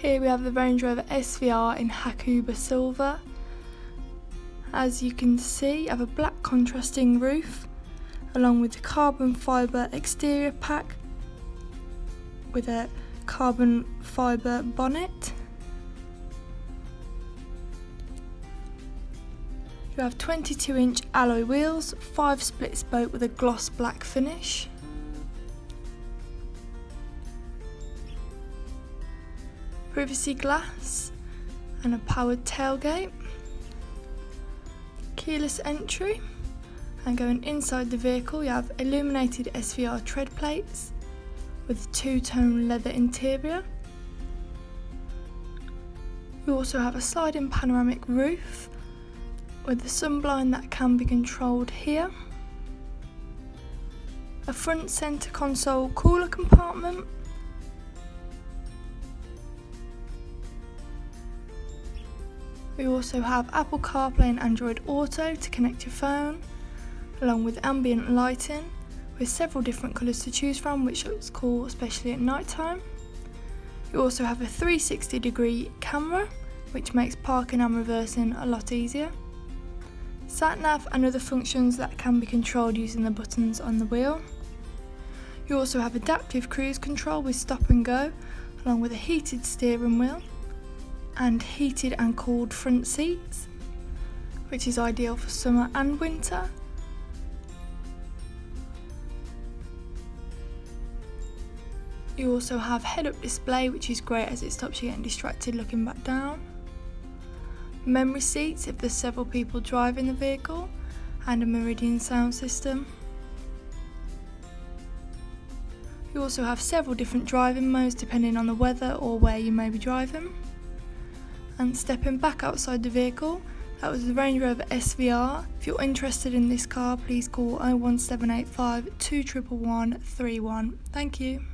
Here we have the Range Rover SVR in Hakuba Silver. As you can see, you have a black contrasting roof along with the carbon fibre exterior pack with a carbon fibre bonnet. You have 22-inch alloy wheels, 5 split spoke with a gloss black finish. Privacy glass and a powered tailgate. Keyless entry, and going inside the vehicle you have illuminated SVR tread plates with a 2-tone leather interior. You also have a sliding panoramic roof with the sunblind that can be controlled here. A front centre console cooler compartment. We also have Apple CarPlay and Android Auto to connect your phone, along with ambient lighting with several different colours to choose from, which looks cool especially at night time. You also have a 360-degree camera, which makes parking and reversing a lot easier. Sat-nav and other functions that can be controlled using the buttons on the wheel. You also have adaptive cruise control with stop and go, along with a heated steering wheel and heated and cooled front seats, which is ideal for summer and winter. You also have head-up display, which is great as it stops you getting distracted looking back down. Memory seats if there's several people driving the vehicle, and a Meridian sound system. You also have several different driving modes depending on the weather or where you may be driving. And stepping back outside the vehicle, that was the Range Rover SVR. If you're interested in this car, please call 01785 211 31. Thank you.